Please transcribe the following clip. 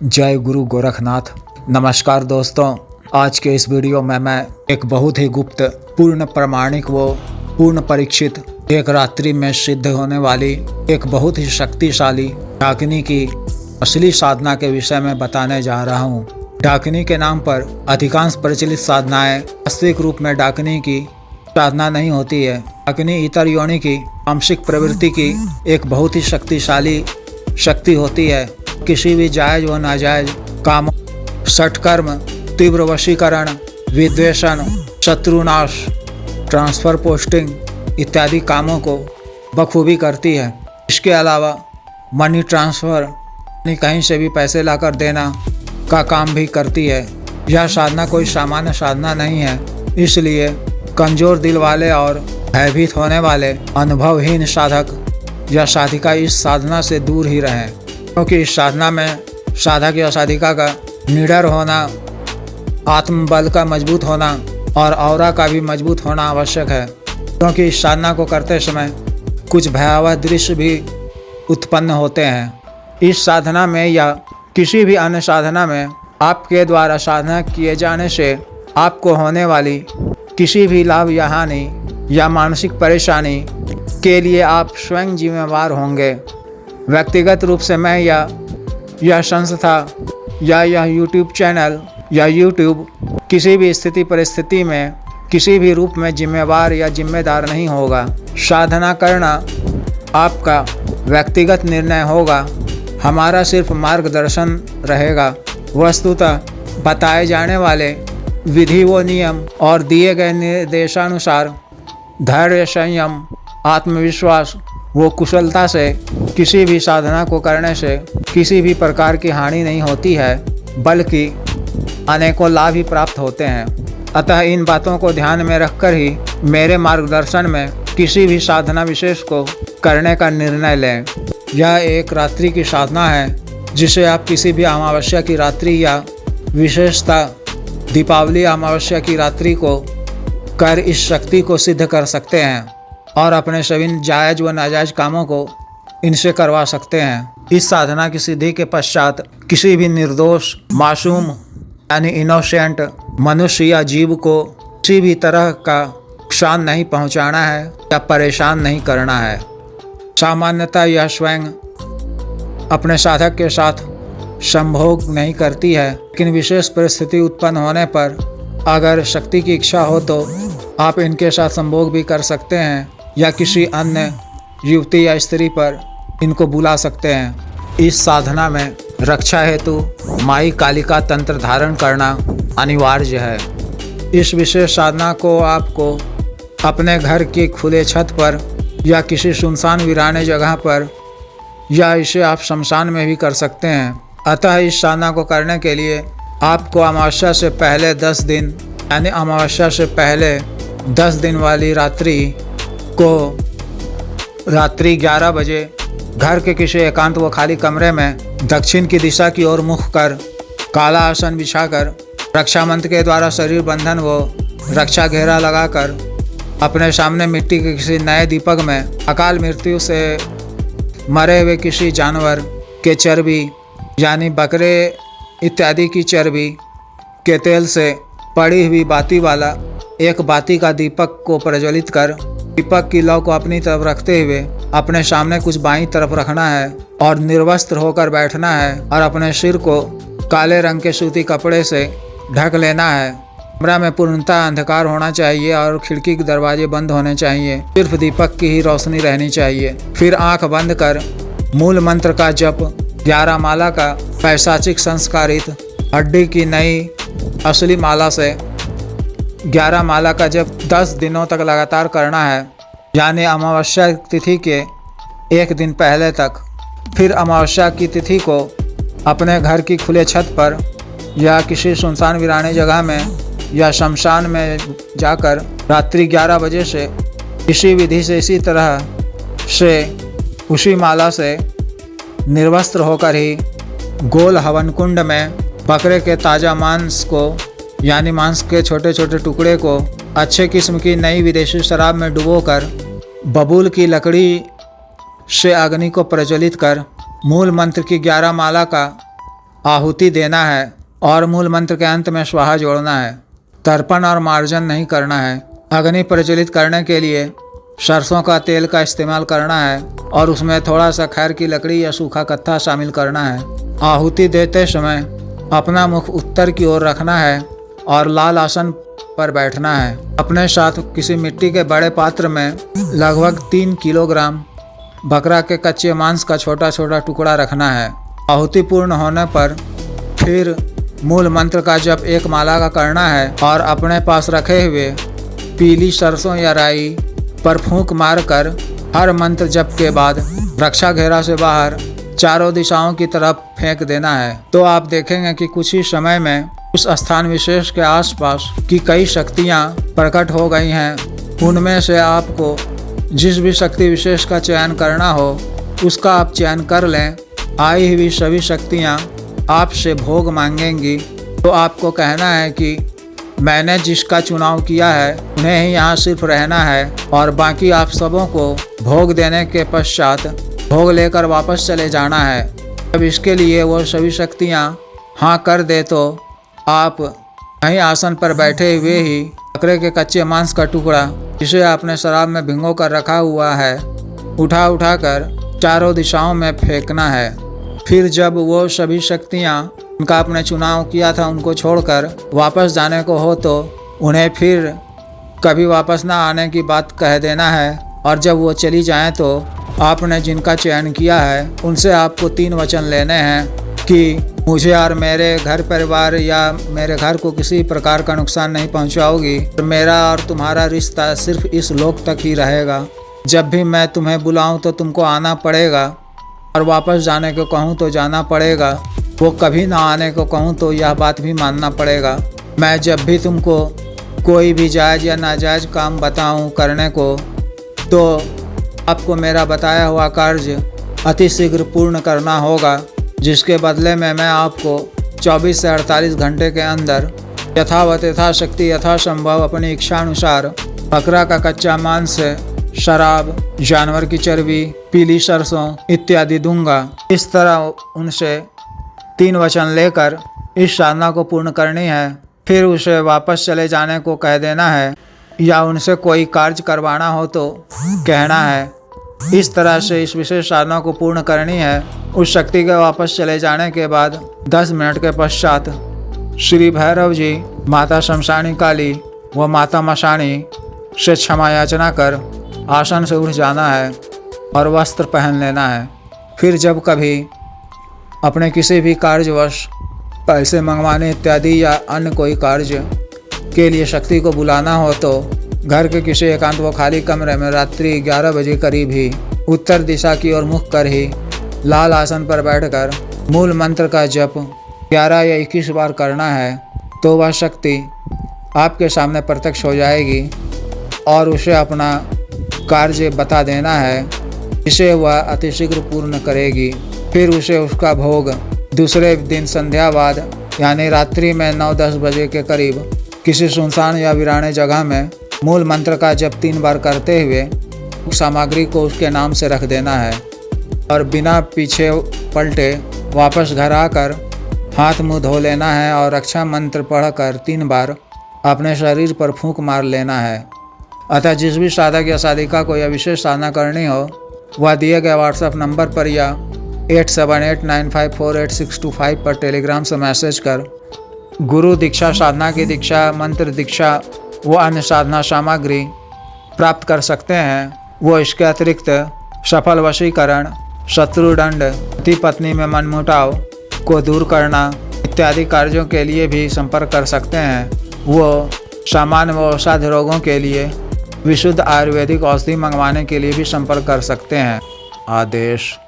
जय गुरु गोरखनाथ। नमस्कार दोस्तों, आज के इस वीडियो में मैं एक बहुत ही गुप्त, पूर्ण प्रमाणिक व पूर्ण परीक्षित, एक रात्रि में सिद्ध होने वाली एक बहुत ही शक्तिशाली डाकिनी की असली साधना के विषय में बताने जा रहा हूँ। डाकिनी के नाम पर अधिकांश प्रचलित साधनाएं वास्तविक रूप में डाकिनी की साधना नहीं होती है। डाकिनी इतर योनि की आंशिक प्रवृत्ति की एक बहुत ही शक्तिशाली शक्ति होती है। किसी भी जायज व नाजायज कामों, सटकर्म, तीव्र वशीकरण, विद्वेषण, शत्रुनाश, ट्रांसफर पोस्टिंग इत्यादि कामों को बखूबी करती है। इसके अलावा मनी ट्रांसफर यानी कहीं से भी पैसे लाकर देना का काम भी करती है। यह साधना कोई सामान्य साधना नहीं है, इसलिए कमजोर दिल वाले और भयभीत होने वाले अनुभवहीन साधक या साधिका इस साधना से दूर ही रहें, क्योंकि इस साधना में साधक या साधिका का निडर होना, आत्मबल का मजबूत होना और ऑरा का भी मजबूत होना आवश्यक है। क्योंकि इस साधना को करते समय कुछ भयावह दृश्य भी उत्पन्न होते हैं। इस साधना में या किसी भी अन्य साधना में आपके द्वारा साधना किए जाने से आपको होने वाली किसी भी लाभ या हानि या मानसिक परेशानी के लिए आप स्वयं जिम्मेवार होंगे। व्यक्तिगत रूप से मैं या यह संस्था या यह यूट्यूब चैनल या यूट्यूब किसी भी स्थिति परिस्थिति में किसी भी रूप में जिम्मेवार या जिम्मेदार नहीं होगा। साधना करना आपका व्यक्तिगत निर्णय होगा, हमारा सिर्फ मार्गदर्शन रहेगा। वस्तुतः बताए जाने वाले विधि व नियम और दिए गए निर्देशानुसार धैर्य, संयम, आत्मविश्वास वो कुशलता से किसी भी साधना को करने से किसी भी प्रकार की हानि नहीं होती है, बल्कि अनेकों लाभ ही प्राप्त होते हैं। अतः इन बातों को ध्यान में रखकर ही मेरे मार्गदर्शन में किसी भी साधना विशेष को करने का निर्णय लें। यह एक रात्रि की साधना है, जिसे आप किसी भी अमावस्या की रात्रि या विशेषतः दीपावली अमावस्या की रात्रि को कर इस शक्ति को सिद्ध कर सकते हैं और अपने सभी जायज व नाजायज कामों को इनसे करवा सकते हैं। इस साधना की सिद्धि के पश्चात किसी भी निर्दोष, मासूम यानी इनोसेंट मनुष्य या जीव को किसी भी तरह का नुकसान नहीं पहुंचाना है या परेशान नहीं करना है। सामान्यतः यह स्वयं अपने साधक के साथ संभोग नहीं करती है, लेकिन विशेष परिस्थिति उत्पन्न होने पर अगर शक्ति की इच्छा हो तो आप इनके साथ संभोग भी कर सकते हैं या किसी अन्य युवती या स्त्री पर इनको बुला सकते हैं। इस साधना में रक्षा हेतु माई कालिका तंत्र धारण करना अनिवार्य है। इस विशेष साधना को आपको अपने घर के खुले छत पर या किसी सुनसान वीराने जगह पर या इसे आप शमशान में भी कर सकते हैं। अतः इस साधना को करने के लिए आपको अमावस्या से पहले 10 दिन यानी अमावस्या से पहले 10 दिन वाली रात्रि को रात्रि 11 बजे घर के किसी एकांत व खाली कमरे में दक्षिण की दिशा की ओर मुख कर काला आसन बिछाकर रक्षा मंत्र के द्वारा शरीर बंधन व रक्षा घेरा लगाकर अपने सामने मिट्टी के किसी नए दीपक में अकाल मृत्यु से मरे हुए किसी जानवर के चर्बी यानी बकरे इत्यादि की चर्बी के तेल से पड़ी हुई बाती वाला एक बाती का दीपक को प्रज्वलित कर दीपक की लौ को अपनी तरफ रखते हुए अपने सामने कुछ बाईं तरफ रखना है और निर्वस्त्र होकर बैठना है और अपने सिर को काले रंग के सूती कपड़े से ढक लेना है। कमरा में पूर्णतः अंधकार होना चाहिए और खिड़की के दरवाजे बंद होने चाहिए। सिर्फ दीपक की ही रोशनी रहनी चाहिए। फिर आंख बंद कर मूल मंत्र का जप 11 माला का पैशाचिक संस्कारित हड्डी की नई असली माला से 11 माला का जप 10 दिनों तक लगातार करना है, यानी अमावस्या तिथि के 1 दिन पहले तक। फिर अमावस्या की तिथि को अपने घर की खुले छत पर या किसी सुनसान वीराने जगह में या शमशान में जाकर रात्रि 11 बजे से इसी विधि से इसी तरह से उसी माला से निर्वस्त्र होकर ही गोल हवन कुंड में बकरे के ताज़ा मांस को यानी मांस के छोटे छोटे टुकड़े को अच्छे किस्म की नई विदेशी शराब में डुबोकर बबूल की लकड़ी से अग्नि को प्रज्वलित कर मूल मंत्र की 11 माला का आहुति देना है और मूल मंत्र के अंत में स्वाहा जोड़ना है। तर्पण और मार्जन नहीं करना है। अग्नि प्रज्वलित करने के लिए सरसों का तेल का इस्तेमाल करना है और उसमें थोड़ा सा खैर की लकड़ी या सूखा कत्था शामिल करना है। आहुति देते समय अपना मुख उत्तर की ओर रखना है और लाल आसन पर बैठना है। अपने साथ किसी मिट्टी के बड़े पात्र में लगभग 3 किलोग्राम बकरा के कच्चे मांस का छोटा छोटा टुकड़ा रखना है। आहुति पूर्ण होने पर फिर मूल मंत्र का जप एक माला का करना है और अपने पास रखे हुए पीली सरसों या राई पर फूंक मारकर हर मंत्र जप के बाद रक्षा घेरा से बाहर चारों दिशाओं की तरफ फेंक देना है। तो आप देखेंगे कि कुछ ही समय में उस स्थान विशेष के आसपास की कई शक्तियां प्रकट हो गई हैं। उनमें से आपको जिस भी शक्ति विशेष का चयन करना हो उसका आप चयन कर लें। आई हुई सभी शक्तियां आपसे भोग मांगेंगी, तो आपको कहना है कि मैंने जिसका चुनाव किया है उन्हें ही यहाँ सिर्फ रहना है और बाकी आप सबों को भोग देने के पश्चात भोग लेकर वापस चले जाना है। जब इसके लिए वो सभी शक्तियाँ हाँ कर दे तो आप वहीं आसन पर बैठे हुए ही बकरे के कच्चे मांस का टुकड़ा जिसे आपने शराब में भिगो कर रखा हुआ है उठा कर चारों दिशाओं में फेंकना है। फिर जब वो सभी शक्तियाँ उनका आपने चुनाव किया था उनको छोड़कर वापस जाने को हो तो उन्हें फिर कभी वापस ना आने की बात कह देना है और जब वो चली जाएं तो आपने जिनका चयन किया है उनसे आपको 3 वचन लेने हैं कि मुझे और मेरे घर परिवार या मेरे घर को किसी प्रकार का नुकसान नहीं पहुंचाओगी। मेरा और तुम्हारा रिश्ता सिर्फ इस लोक तक ही रहेगा। जब भी मैं तुम्हें बुलाऊं तो तुमको आना पड़ेगा और वापस जाने को कहूं तो जाना पड़ेगा। वो कभी ना आने को कहूं तो यह बात भी मानना पड़ेगा। मैं जब भी तुमको कोई भी जायज़ या नाजायज़ काम बताऊं करने को तो आपको मेरा बताया हुआ कार्य अति शीघ्र पूर्ण करना होगा, जिसके बदले में मैं आपको 24 से 48 घंटे के अंदर यथावत यथाशक्ति यथासंभव अपनी इच्छानुसार बकरा का कच्चा मांस, शराब, जानवर की चर्बी, पीली सरसों इत्यादि दूंगा। इस तरह उनसे 3 वचन लेकर इस साधना को पूर्ण करनी है। फिर उसे वापस चले जाने को कह देना है या उनसे कोई कार्य करवाना हो तो कहना है। इस तरह से इस विशेष साधना को पूर्ण करनी है। उस शक्ति के वापस चले जाने के बाद 10 मिनट के पश्चात श्री भैरव जी, माता शमशानी काली व माता मशानी से क्षमा याचना कर आसन से उठ जाना है और वस्त्र पहन लेना है। फिर जब कभी अपने किसी भी कार्यवश पैसे मंगवाने इत्यादि या अन्य कोई कार्य के लिए शक्ति को बुलाना हो तो घर के किसी एकांत व खाली कमरे में रात्रि 11 बजे करीब ही उत्तर दिशा की ओर मुख कर ही लाल आसन पर बैठकर मूल मंत्र का जप 11 या 21 बार करना है। तो वह शक्ति आपके सामने प्रत्यक्ष हो जाएगी और उसे अपना कार्य बता देना है, जिसे वह अतिशीघ्र पूर्ण करेगी। फिर उसे उसका भोग दूसरे दिन संध्या बाद यानी रात्रि में 9-10 बजे के करीब किसी सुनसान या वीराने जगह में मूल मंत्र का जप 3 बार करते हुए सामग्री को उसके नाम से रख देना है और बिना पीछे पलटे वापस घर आकर हाथ मुंह धो लेना है और रक्षा मंत्र पढ़कर 3 बार अपने शरीर पर फूंक मार लेना है। अतः जिस भी साधक या साधिका को यह विशेष साधना करनी हो वह दिए गए व्हाट्सएप नंबर पर या 8789548625 पर टेलीग्राम से मैसेज कर गुरु दीक्षा, साधना की दीक्षा, मंत्र दीक्षा व अन्य साधना सामग्री प्राप्त कर सकते हैं। वो इसके अतिरिक्त सफल वशीकरण, शत्रुदंड, पति पत्नी में मनमुटाव को दूर करना इत्यादि कार्यों के लिए भी संपर्क कर सकते हैं। वो सामान्य व असाध्य रोगों के लिए विशुद्ध आयुर्वेदिक औषधि मंगवाने के लिए भी संपर्क कर सकते हैं। आदेश।